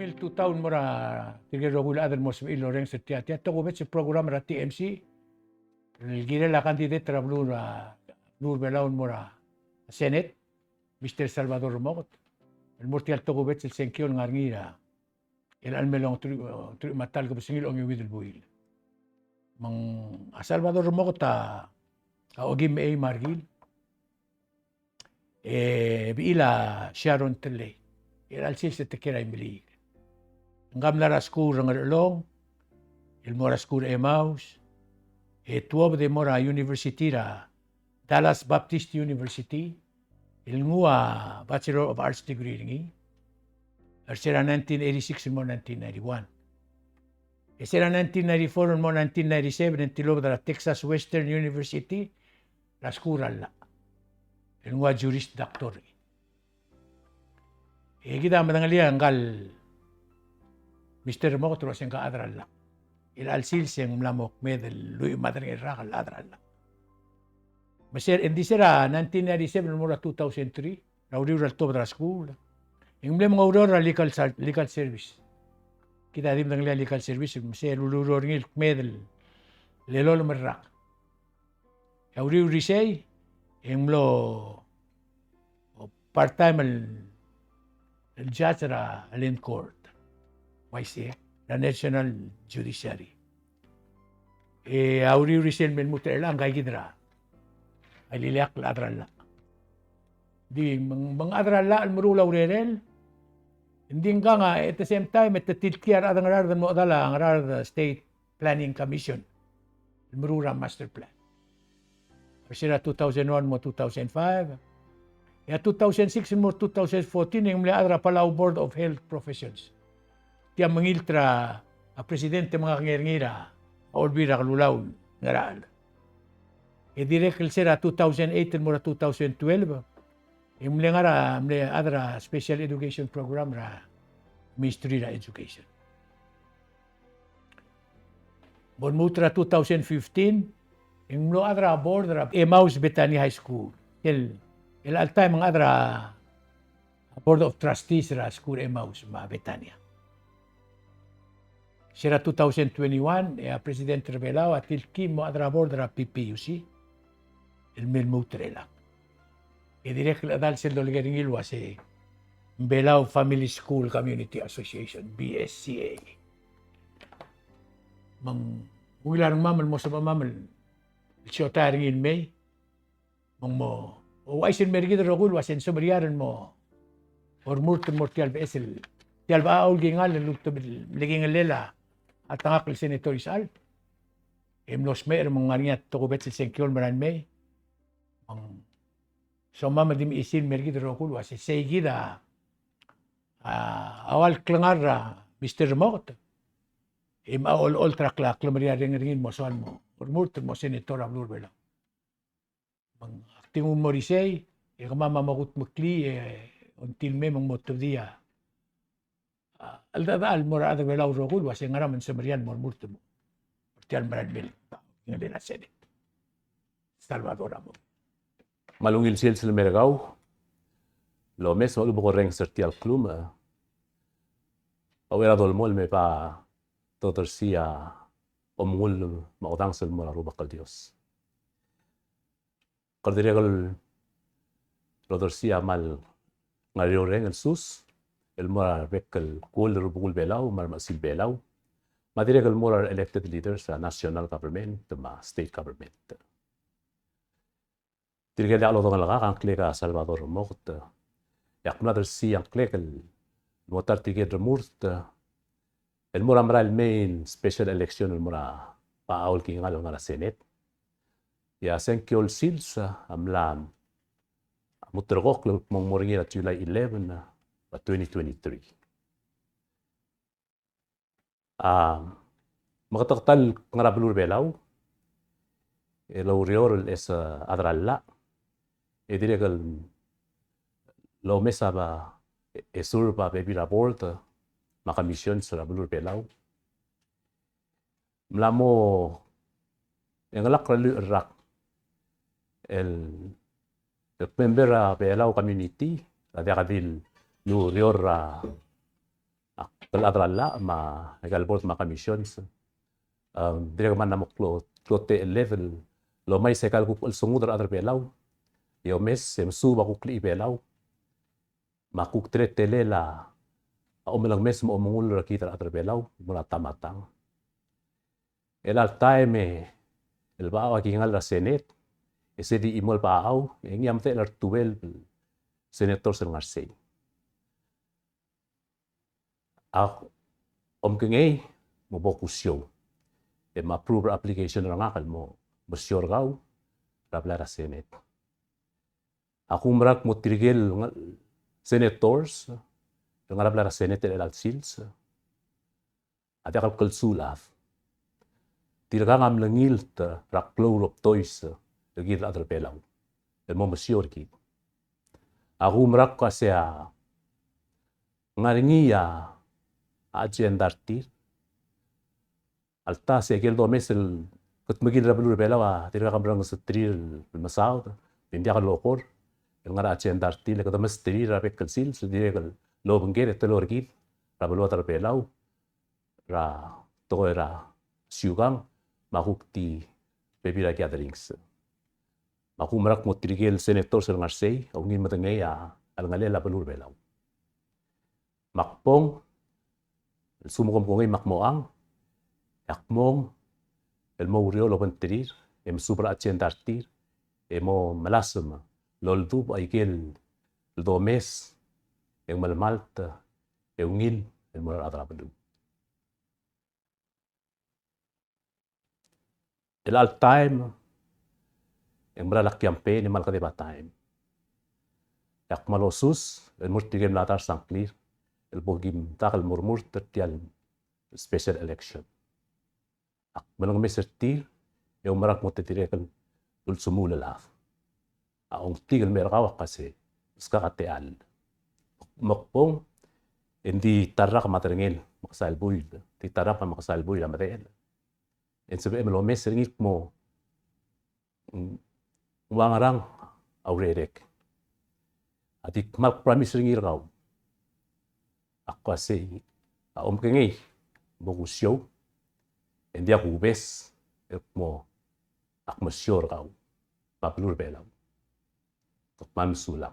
Mil 2000 mora tigero adel mos iloreng setia tia to bet se program ra TMC el gire la candidate tra blur belaun mora Senate Mr. Salvador Mogot el mortial to bet el senkion ngarngira el almelong tri matal ko singil ong widel buil mang Salvador Mogot ta ogim e margil biila Sharon Tele el al sis te kera imli ngam la raskur ngalong el mora skur Emmaus tuob de mora university ra Dallas Baptist University el ngua Bachelor of Arts degree ngi sera 1986 mo 1991 sera 1994 mo 1997 en tilob da Texas Western University la skura la el ngua jurist doctor kita madangalia ngal Mr. Mokotro sing ka adral la il alsil sing mlamok medel lui madring rakal adral la Maser en disera 1997 mura 2003 rauriu ral top dra school Inglem aurora legal service kita dim dang legal service maser luluror ngil medel lelol merrak auriu risei emlo part time el judge ra in court YC, la National Judiciary. Auriu risel men mutelang kay gidra. Ay liliak la adral la. Di mang adral la almurula urerel. Hindi nga nga at the same time at the tilkiar adang rardan mo adala ang rarda State Planning Commission. Almurura Master Plan. Sira 2001 mo 2005. Ya 2006 mo 2014 yung mula adra Palau Board of Health Professions. Tiya mangiltra a presidente mga ngerngira olbira kalulaw ngaral. Direct sera 2008 mura 2012 imle ngara mle adra special education program ra Ministry ra Education. Bon mutra 2015 imlo adra board ra Emmaus Bethany High School. El altay mga adra Board of Trustees ra School Emmaus ma Bethania. Sera 2021, Presidente Rebelao at ilkim mo adra board ra PPUC, il milmutrela. Direct dal sel dolgering ilwa si Belao Family School Community Association, BSCA. Mang ugilarang mamal mo sa mamal, siyotaring in May, mang mo, o aisin merigid rogul, wasin sumaryaran mo, or murtun mortial besel, tial ba aul gingal, lukto liging lela, at ang akil Senator Isal. Los mayor mga nga tukubet sa Senkyon maran may. So mama dim isin mergid rokul was segida awal klangar Mr. Mokot. All track la klamaria ringin mo soan mo. Murmurto mo Senator Ablur Bela. Mang akting morisay mama makut mukli until may mang moto dia. Al mura ada belau rokul was yang araman sa Marian murmurto mo. Tiyan maran ng Lena Senate. Salvador Amo. Malungil sil mergaw. Lo mes mo ibo reng sertial kluma. Awera dolmol me pa totorsia omul maudang sel mo ruba kal Dios. Kaldiregal totorsia mal ngario reng el sus el mora bekel kul rubul belau mar masil belau. Madiregal more elected leaders sa national government, ma state government. Dirigel alo dong laga ang klega Salvador Mogot. Yak mother si ang klegel motar tiged remurt el mora mara el main special election el mora paul king ngalo ngala Senate. Ya senkyol silsa amlam mutrogok lo mong moringira July 11 2023. Makataktal ngarablur belaw laurior es adralla diregal lo mesa ba esur ba baby report makamisyon sa rablur belaw mlamo engalak rak el member belaw community ada kadil lurior Adralla ma galbort ma commissions. Dire man namok lo te level lo mai se kalku al sungudar adar belau. Yo mes sem su ba kukli belau. Ma kuk tele la omelang mes mo omungul kita adar belau mula tamatang. El al time el ba ki ngal la senet. Ese di imol pa au ngiam te lar 12 senator ser ngarsei. Om kengay mo bokusyo. E ma approve application ra ngakal mo sure gau rabla ra senate. Aku merak mo tirigel senators rabla ra senate el al sils. Ada kal kalsulaf. Tiraga ngam lengil ta raklo rop tois lagi la adar pelau. El mo sure ki. Aku merak ka sea ngaringi ya agenda artir alta se aquel 2 meses el kutmagil rablu belawa tira kambrang setril masao india kan lokor el ngara agenda artir le kadam stri ra pek sil su dire kal lo bengere te lor git rablu tar belau ra to era siugang mahukti bebira gatherings aku merak mo trigel senator ser ngarsei au ngin matengay al ngale la belur belau makpong sumukom kongay makmoang yakmong el mo uriol lo benterir em supra agenda artir emo malasum loldub aikel el 2 mes en malmalta e ungil el moral adrablu el al time en bralak campaign mal kadeba time yak malosus el murtigem latar sanklir el bogim takal murmur tertial special election. Ak menang mesertir eu marak mo tetirekal dul sumula la. Aong tigel merkawa kasi skakate al. Makpong hindi tarak materengel makasalbuy. Ti tarak pa makasalbuy la materengel. En sabi lo meserngit mo wangarang aurerek. Adik mak promise ringir kau. Ako kasi om kengay bogusyo hindi ako ubes mo akmasyor kau paplur belau. Tukman sulang.